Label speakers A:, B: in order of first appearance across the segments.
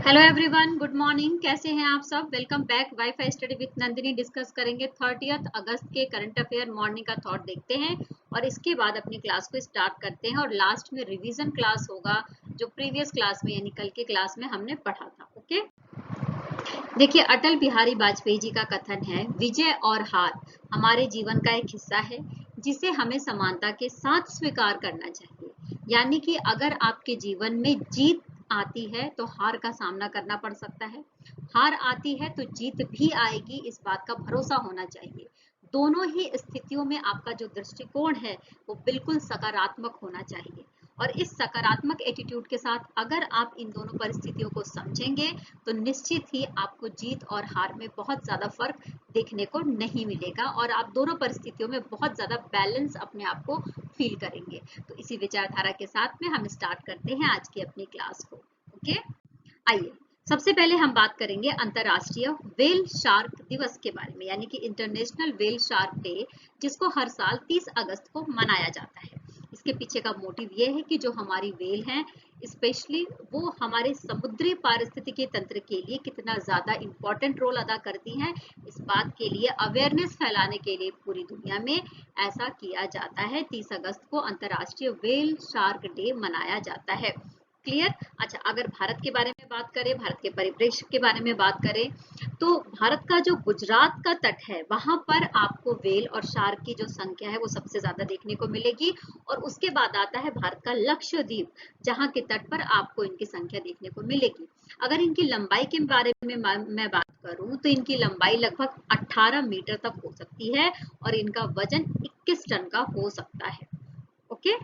A: Hello everyone, good morning. कैसे हैं आप सब? Welcome back wifi study with Nandini. Discuss करेंगे 30 अगस्त के करंट अफेयर मॉर्निंग का थॉट देखते हैं और इसके बाद अपनी क्लास को स्टार्ट करते हैं और लास्ट में रिवीजन क्लास होगा जो प्रीवियस क्लास में यानी कल के क्लास में हमने पढ़ा था। ओके, देखिए, अटल बिहारी वाजपेयी जी का कथन है, विजय और हार हमारे जीवन का एक हिस्सा है जिसे हमें समानता के साथ स्वीकार करना चाहिए। यानी कि अगर आपके जीवन में जीत आती है तो हार का सामना करना पड़ सकता है, हार आती है तो जीत भी आएगी, इस बात का भरोसा होना चाहिए। दोनों ही स्थितियों में आपका जो दृष्टिकोण है वो बिल्कुल सकारात्मक होना चाहिए और इस सकारात्मक एटीट्यूड के साथ अगर आप इन दोनों परिस्थितियों को समझेंगे तो निश्चित ही आपको जीत और हार में बहुत ज्यादा फर्क देखने को नहीं मिलेगा और आप दोनों परिस्थितियों में बहुत ज्यादा बैलेंस अपने आप को फील करेंगे। तो इसी विचारधारा के साथ में हम स्टार्ट करते हैं आज की अपनी क्लास को। ओके, आइए सबसे पहले हम बात करेंगे अंतरराष्ट्रीय व्हेल शार्क दिवस के बारे में, यानी कि इंटरनेशनल व्हेल शार्क डे, जिसको हर साल 30 अगस्त को मनाया जाता है। इसके पीछे का मोटिव ये है कि जो हमारी व्हेल हैं, स्पेशली वो हमारे समुद्री पारिस्थितिकी तंत्र के लिए कितना ज्यादा इंपॉर्टेंट रोल अदा करती हैं, इस बात के लिए अवेयरनेस फैलाने के लिए पूरी दुनिया में ऐसा किया जाता है। 30 अगस्त को अंतरराष्ट्रीय व्हेल शार्क डे मनाया जाता है। क्लियर? अच्छा, अगर भारत के बारे में बात करें, भारत के परिप्रेक्ष्य के बारे में बात करें, तो भारत का जो गुजरात का तट है वहां पर आपको व्हेल और शार्क की जो संख्या है वो सबसे ज्यादा देखने को मिलेगी और उसके बाद आता है भारत का लक्षद्वीप, जहां के तट पर आपको इनकी संख्या देखने को मिलेगी। अगर इनकी लंबाई के बारे में मैं बात करूं तो इनकी लंबाई लगभग 18 मीटर तक हो सकती है और इनका वजन 21 टन का हो सकता है। ओके,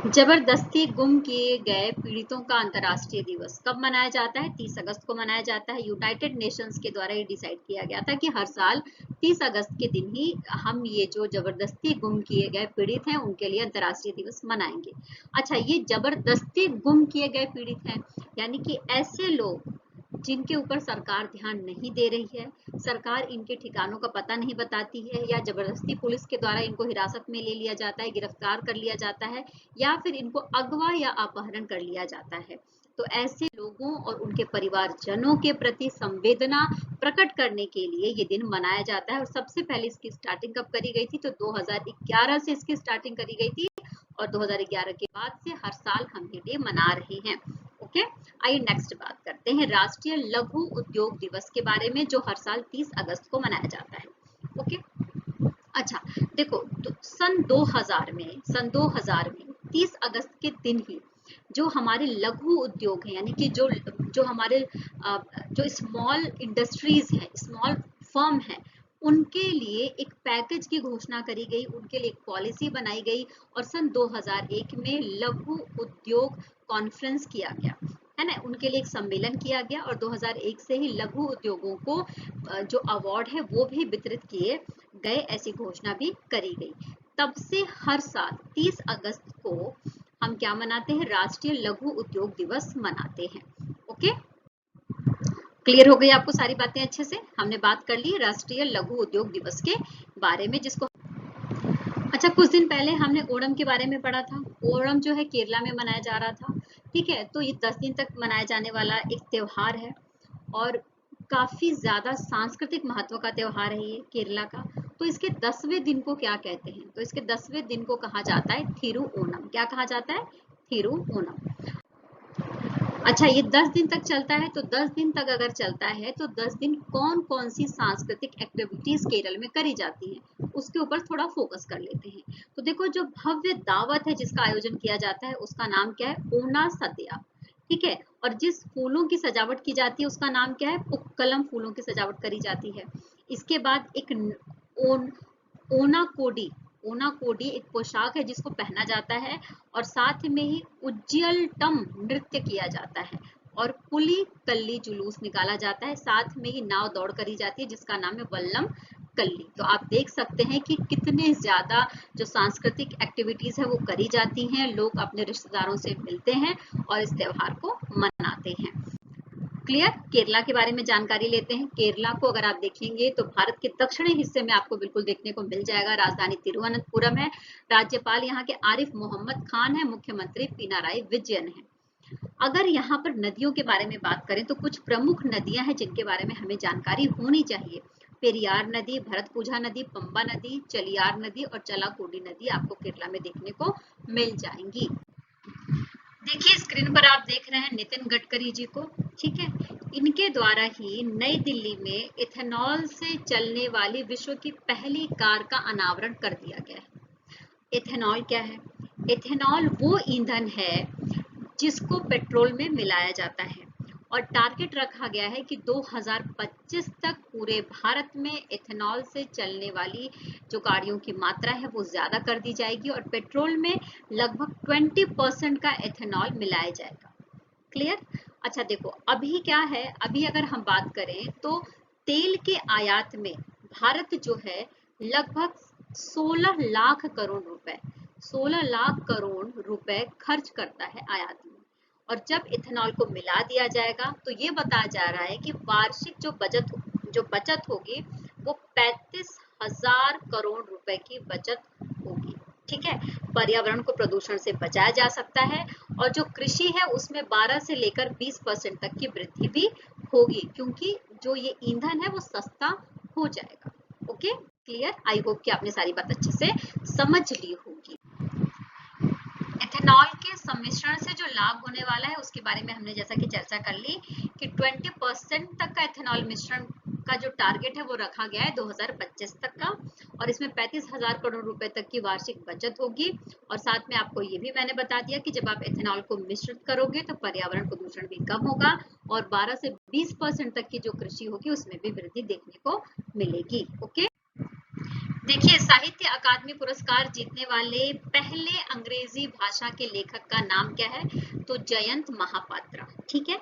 A: जबरदस्ती गुम किए गए पीड़ितों का अंतर्राष्ट्रीय दिवस कब मनाया जाता है? 30 अगस्त को मनाया जाता है। यूनाइटेड नेशंस के द्वारा ये डिसाइड किया गया था कि हर साल 30 अगस्त के दिन ही हम ये जो जबरदस्ती गुम किए गए पीड़ित हैं उनके लिए अंतर्राष्ट्रीय दिवस मनाएंगे। अच्छा, ये जबरदस्ती गुम किए गए पीड़ित हैं यानी कि ऐसे लोग जिनके ऊपर सरकार ध्यान नहीं दे रही है, सरकार इनके ठिकानों का पता नहीं बताती है, या जबरदस्ती पुलिस के द्वारा इनको हिरासत में ले लिया जाता है, गिरफ्तार कर लिया जाता है, या फिर इनको अगवा या अपहरण कर लिया जाता है। तो ऐसे लोगों और उनके परिवारजनों के प्रति संवेदना प्रकट करने के लिए ये दिन मनाया जाता है। और सबसे पहले इसकी स्टार्टिंग कब करी गई थी? तो 2011 से इसकी स्टार्टिंग करी गई थी और 2011 के बाद से हर साल हम ये डे मना रहे हैं। ओके, आइए नेक्स्ट बात करते हैं राष्ट्रीय लघु उद्योग दिवस के बारे में, जो हर साल 30 अगस्त को मनाया जाता है। ओके, अच्छा, देखो, तो सन 2000 में 30 अगस्त के दिन ही जो हमारे लघु उद्योग है, यानी कि जो हमारे जो स्मॉल इंडस्ट्रीज है, स्मॉल फर्म है, उनके लिए एक पैकेज की घोषणा करी गई, उनके लिए एक पॉलिसी बनाई गई और सन 2001 में लघु उद्योग कॉन्फ्रेंस किया गया, है ना, उनके लिए एक सम्मेलन किया गया और 2001 से ही लघु उद्योगों को जो अवार्ड है वो भी वितरित किए गए, ऐसी घोषणा भी करी गई। तब से हर साल 30 अगस्त को हम क्या मनाते हैं? राष्ट्रीय लघु उद्योग दिवस मनाते हैं। ओके, क्लियर हो गई आपको सारी बातें? अच्छे से हमने बात कर ली राष्ट्रीय लघु उद्योग दिवस के बारे में, जिसको अच्छा, कुछ दिन पहले हमने ओणम के बारे में पढ़ा था। ओणम जो है केरला में मनाया जा रहा था। ठीक है, तो ये 10 दिन तक मनाया जाने वाला एक त्योहार है और काफी ज्यादा सांस्कृतिक महत्व का त्योहार है ये केरला का। तो इसके 10वें दिन को क्या कहते हैं? तो इसके 10वें दिन को कहा जाता है थिरु ओणम। क्या कहा जाता है? थिरु ओणम। अच्छा, ये 10 दिन तक चलता है, तो 10 दिन तक अगर चलता है तो 10 दिन कौन कौन सी सांस्कृतिक एक्टिविटीज केरल में करी जाती हैं उसके ऊपर थोड़ा फोकस कर लेते हैं। तो देखो, जो भव्य दावत है जिसका आयोजन किया जाता है उसका नाम क्या है? ओना सद्या। ठीक है, और जिस फूलों की सजावट की जाती है उसका नाम क्या है? पुक्कलम फूलों की सजावट करी जाती है। इसके बाद एक ओन ओनाकोडी, ओनाकोडी एक पोशाक है जिसको पहना जाता है और साथ में ही उज्जयलटम नृत्य किया जाता है और पुली कल्ली जुलूस निकाला जाता है, साथ में ही नाव दौड़ करी जाती है जिसका नाम है वल्लम कल्ली। तो आप देख सकते हैं कि कितने ज्यादा जो सांस्कृतिक एक्टिविटीज है वो करी जाती हैं, लोग अपने रिश्तेदारों से मिलते हैं और इस त्योहार को मनाते हैं। क्लियर? केरला के बारे में जानकारी लेते हैं। केरला को अगर आप देखेंगे तो भारत के दक्षिणी हिस्से में आपको बिल्कुल देखने को मिल जाएगा। राजधानी तिरुवनंतपुरम है, राज्यपाल यहाँ के आरिफ मोहम्मद खान है, मुख्यमंत्री पिनाराई विजयन है। अगर यहाँ पर नदियों के बारे में बात करें तो कुछ प्रमुख नदियां हैं जिनके बारे में हमें जानकारी होनी चाहिए। पेरियार नदी, भरतपुझा नदी, पंबा नदी, चलियार नदी और चलाकोडी नदी आपको केरला में देखने को मिल जाएंगी। देखिए स्क्रीन पर आप देख रहे हैं नितिन गडकरी जी को, ठीक है। इनके द्वारा ही नई दिल्ली में इथेनॉल से चलने वाली विश्व की पहली कार का अनावरण कर दिया गया है। इथेनॉल क्या है? इथेनॉल वो ईंधन है जिसको पेट्रोल में मिलाया जाता है और टारगेट रखा गया है कि 2025 तक पूरे भारत में इथेनॉल से चलने वाली जो गाड़ियों की मात्रा है वो ज्यादा कर दी जाएगी और पेट्रोल में लगभग 20% का इथेनॉल मिलाया जाएगा। क्लियर? अच्छा देखो अभी क्या है, अभी अगर हम बात करें तो तेल के आयात में भारत जो है लगभग 16 लाख करोड़ रुपए 16 लाख करोड़ रुपए खर्च करता है आयात में। और जब इथेनॉल को मिला दिया जाएगा तो ये बताया जा रहा है कि वार्षिक जो बचत होगी वो 35,000 करोड़ रुपए की बचत होगी, ठीक है। पर्यावरण को प्रदूषण से बचाया जा सकता है और जो कृषि है उसमें 12 से लेकर 20% तक की वृद्धि भी होगी क्योंकि जो ये ईंधन है वो सस्ता हो जाएगा। Okay clear? आई होप कि आपने सारी बात अच्छे से समझ ली होगी। इथेनॉल के सम्मिश्रण से जो लाभ होने वाला है उसके बारे में हमने जैसा कि चर्चा कर ली कि 20% तक का इथेनॉल मिश्रण का जो टारगेट है वो रखा गया है 2025 तक का और इसमें 35,000 करोड़ रुपए तक की वार्षिक बचत होगी। और साथ में आपको ये भी मैंने बता दिया कि जब आप इथेनॉल को मिश्रित करोगे तो पर्यावरण प्रदूषण भी कम होगा और 12 से 20% तक की जो कृषि होगी उसमें भी वृद्धि देखने को मिलेगी। ओके देखिए साहित्य अकादमी पुरस्कार जीतने वाले पहले अंग्रेजी भाषा के लेखक का नाम क्या है? तो जयंत महापात्रा, ठीक है।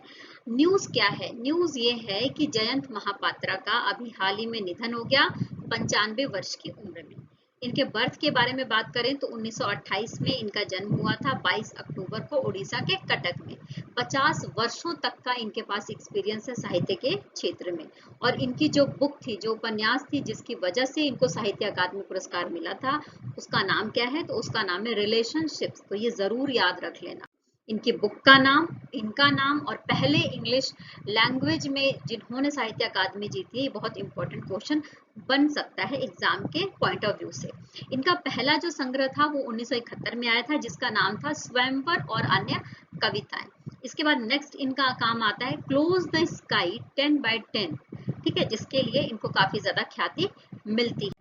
A: न्यूज क्या है? न्यूज ये है कि जयंत महापात्रा का अभी हाल ही में निधन हो गया 95 वर्ष की उम्र में। इनके बर्थ के बारे में बात करें तो 1928 में इनका जन्म हुआ था 22 अक्टूबर को उड़ीसा के कटक में। 50 वर्षों तक का इनके पास एक्सपीरियंस है साहित्य के क्षेत्र में और इनकी जो बुक थी, जो उपन्यास थी जिसकी वजह से इनको साहित्य अकादमी पुरस्कार मिला था उसका नाम क्या है? तो उसका नाम है रिलेशनशिप्स। तो ये जरूर याद रख लेना, इनकी बुक का नाम, इनका नाम और पहले इंग्लिश लैंग्वेज में जिन्होंने साहित्य अकादमी जीती है। ये बहुत इंपॉर्टेंट क्वेश्चन बन सकता है एग्जाम के पॉइंट ऑफ व्यू से। इनका पहला जो संग्रह था वो 1971 में आया था जिसका नाम था स्वयंवर और अन्य कविताएं। इसके बाद नेक्स्ट इनका काम आता है क्लोज द स्काई 10x10, ठीक है, जिसके लिए इनको काफी ज्यादा ख्याति मिलती है।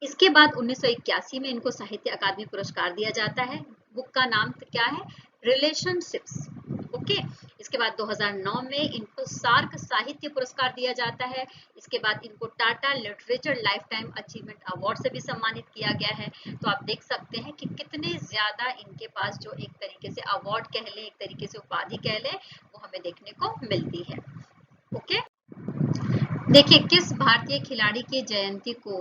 A: इसके बाद 1981 में इनको साहित्य अकादमी पुरस्कार दिया जाता है। बुक का नाम क्या है? रिलेशनशिप्स। ओके इसके बाद 2009 में इनको सार्क साहित्य पुरस्कार दिया जाता है। इसके बाद इनको Tata literature life time achievement award से भी सम्मानित किया गया है। तो आप देख सकते हैं कि कितने ज्यादा इनके पास जो एक तरीके से अवार्ड कह लें, एक तरीके से उपाधि कह लें, वो हमें देखने को मिलती है। ओके देखिए किस भारतीय खिलाड़ी की जयंती को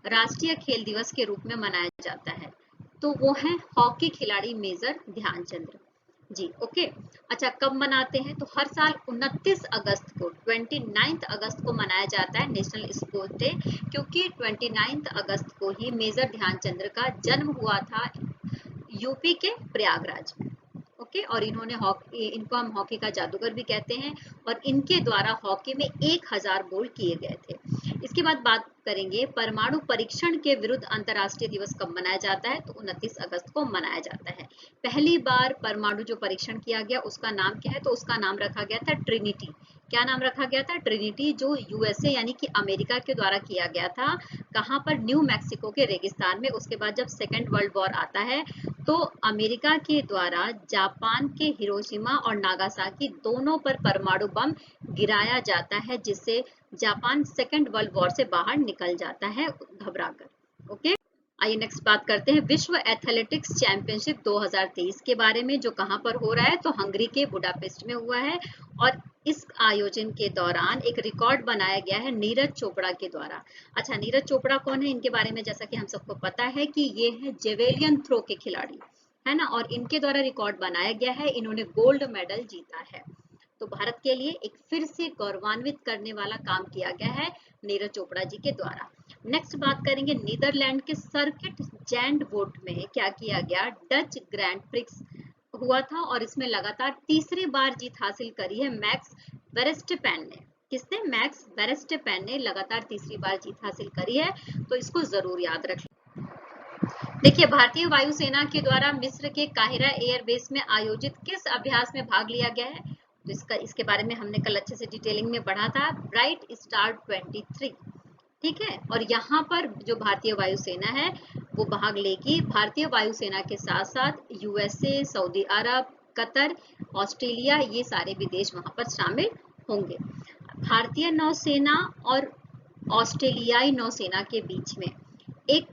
A: राष्ट्रीय खेल दिवस के रूप में मनाया जाता है? तो वो है हॉकी खिलाड़ी मेजर ध्यानचंद जी। ओके अच्छा कब मनाते हैं? तो हर साल 29 अगस्त को 29 अगस्त को मनाया जाता है नेशनल स्पोर्ट्स डे, क्योंकि 29 अगस्त को ही मेजर ध्यानचंद का जन्म हुआ था यूपी के प्रयागराज में। ओके और इनको हम हॉकी का जादूगर भी कहते हैं और इनके द्वारा हॉकी में 1000 गोल किए गए थे। इसके बाद बात करेंगे परमाणु परीक्षण के विरुद्ध अंतरराष्ट्रीय दिवस कब मनाया जाता है? तो 29 अगस्त को मनाया जाता है। पहली बार परमाणु जो परीक्षण किया गया उसका नाम क्या है? तो उसका नाम रखा गया था ट्रिनिटी। क्या नाम रखा गया था? ट्रिनिटी, जो यूएसए यानी कि अमेरिका के द्वारा किया गया था। कहां पर? न्यू मैक्सिको के रेगिस्तान में। उसके बाद जब सेकेंड वर्ल्ड वॉर आता है तो अमेरिका के द्वारा जापान के हिरोशिमा और नागासाकी दोनों पर परमाणु बम गिराया जाता है, जिससे जापान सेकेंड वर्ल्ड वॉर से बाहर निकल जाता है घबराकर। ओके आइए नेक्स्ट बात करते हैं विश्व एथलेटिक्स चैंपियनशिप 2023 के बारे में, जो कहां पर हो रहा है? तो हंगरी के बुडापेस्ट में हुआ है और इस आयोजन के दौरान एक रिकॉर्ड बनाया गया है नीरज चोपड़ा के द्वारा। अच्छा नीरज चोपड़ा कौन है? इनके बारे में जैसा कि हम सबको पता है कि ये है जेवेलियन थ्रो के खिलाड़ी, है ना, और इनके द्वारा रिकॉर्ड बनाया गया है। इन्होंने गोल्ड मेडल जीता है। तो भारत के लिए एक फिर से गौरवान्वित करने वाला काम किया गया है नीरज चोपड़ा जी के द्वारा। नेक्स्ट बात करेंगे नीदरलैंड के सर्किट जैंडवोर्ट में क्या किया गया? डच ग्रैंड प्रिक्स हुआ था और इसमें लगातार तीसरी बार जीत हासिल करी है मैक्स वेरस्टेपेन ने। किसने? मैक्स वेरस्टेपेन ने लगातार तीसरी बार जीत हासिल करी है, तो इसको जरूर याद रखें। देखिए, भारतीय वायुसेना के द्वारा मिस्र के काहिरा एयरबेस में आयोजित किस अभ्यास में भाग लिया गया है? तो इसके बारे में हमने कल अच्छे से डिटेलिंग में पढ़ा था, ब्राइट स्टार 23। ठीक है, और यहाँ पर जो भारतीय वायुसेना है वो भाग लेगी। भारतीय वायुसेना के साथ साथ यूएसए, सऊदी अरब, कतर, ऑस्ट्रेलिया, ये सारे भी देश वहां पर शामिल होंगे। भारतीय नौसेना और ऑस्ट्रेलियाई नौसेना के बीच में एक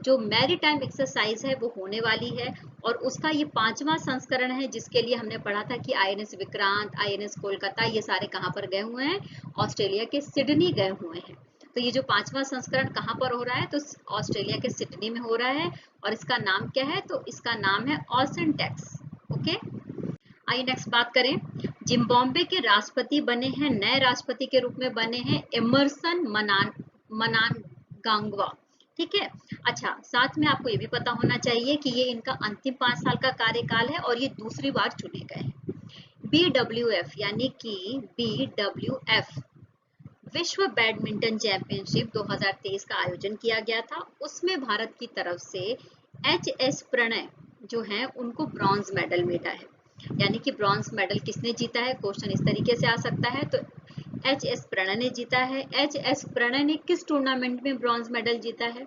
A: जो मैरीटाइम एक्सरसाइज है वो होने वाली है, और उसका ये 5वां संस्करण है, जिसके लिए हमने पढ़ा था कि आईएनएस विक्रांत, आईएनएस कोलकाता, ये सारे कहाँ पर गए हुए हैं? ऑस्ट्रेलिया के सिडनी गए हुए हैं। तो ये जो 5वां संस्करण कहाँ पर हो रहा है? तो ऑस्ट्रेलिया के सिडनी में हो रहा है, और इसका नाम क्या है? तो इसका नाम है ओसेनटेक्स। ओके, आइए नेक्स्ट बात करें। जिम्बाब्वे के राष्ट्रपति बने हैं, नए राष्ट्रपति के रूप में बने हैं एमरसन मनांगाग्वा। ठीक है, अच्छा, साथ में आपको ये भी पता होना चाहिए कि ये इनका अंतिम 5 साल का कार्यकाल है और ये दूसरी बार चुने गए हैं। BWF यानी कि BWF विश्व बैडमिंटन चैंपियनशिप 2023 का आयोजन किया गया था। उसमें भारत की तरफ से HS प्रणय जो है उनको ब्रॉन्ज मेडल मिला है। यानी कि ब्रॉन्ज मेडल किसने जीता है? क्वेश्चन इस तरीके से आ सकता है। तो HS प्रणय ने जीता है। HS प्रणय ने किस टूर्नामेंट में ब्रॉन्ज मेडल जीता है?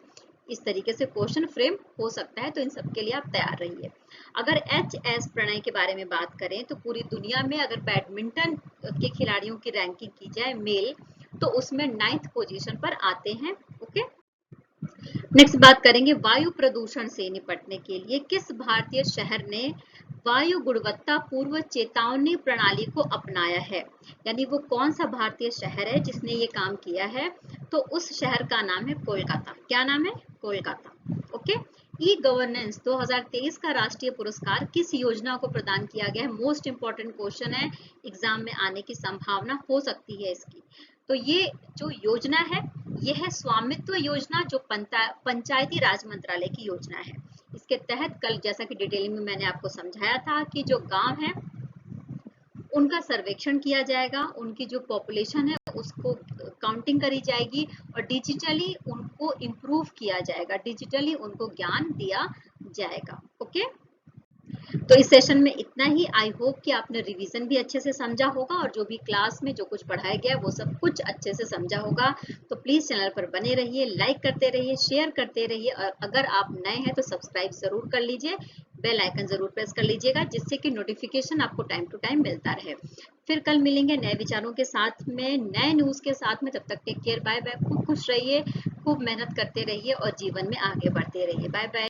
A: इस तरीके से क्वेश्चन फ्रेम हो सकता है, तो इन सब के लिए आप तैयार रहिए। अगर HS प्रणय के बारे में बात करें तो पूरी दुनिया में अगर बैडमिंटन के खिलाड़ियों की रैंकिंग की जाए मेल, तो उसमें 9th पोजीशन पर आते हैं। ओके, नेक्स्ट बात करेंगे, वायु प्रदूषण से निपटने के लिए किस भारतीय शहर ने वायु गुणवत्ता पूर्व चेतावनी प्रणाली को अपनाया है? यानी वो कौन सा भारतीय शहर है जिसने ये काम किया है? तो उस शहर का नाम है कोलकाता। क्या नाम है? कोलकाता। ओके, ई गवर्नेंस 2023 का राष्ट्रीय पुरस्कार किस योजना को प्रदान किया गया है? मोस्ट इंपॉर्टेंट क्वेश्चन है, एग्जाम में आने की संभावना हो सकती है इसकी। तो ये जो योजना है ये है स्वामित्व योजना, जो पंचायती राज मंत्रालय की योजना है। इसके तहत कल जैसा कि डिटेलिंग में मैंने आपको समझाया था कि जो गांव है उनका सर्वेक्षण किया जाएगा, उनकी जो पॉपुलेशन है उसको काउंटिंग करी जाएगी और डिजिटली उनको इम्प्रूव किया जाएगा, डिजिटली उनको ज्ञान दिया जाएगा। ओके, तो इस सेशन में इतना ही। आई होप कि आपने रिवीजन भी अच्छे से समझा होगा और जो भी क्लास में जो कुछ पढ़ाया गया वो सब कुछ अच्छे से समझा होगा। तो प्लीज चैनल पर बने रहिए, लाइक करते रहिए, शेयर करते रहिए, और अगर आप नए हैं तो सब्सक्राइब जरूर कर लीजिए, बेल आइकन जरूर प्रेस कर लीजिएगा, जिससे कि नोटिफिकेशन आपको टाइम टू टाइम मिलता रहे। फिर कल मिलेंगे नए विचारों के साथ में, नए न्यूज के साथ में। तब तक टेक केयर, बाय बाय, खूब खुश रहिए, खूब मेहनत करते रहिए और जीवन में आगे बढ़ते रहिए। Bye bye.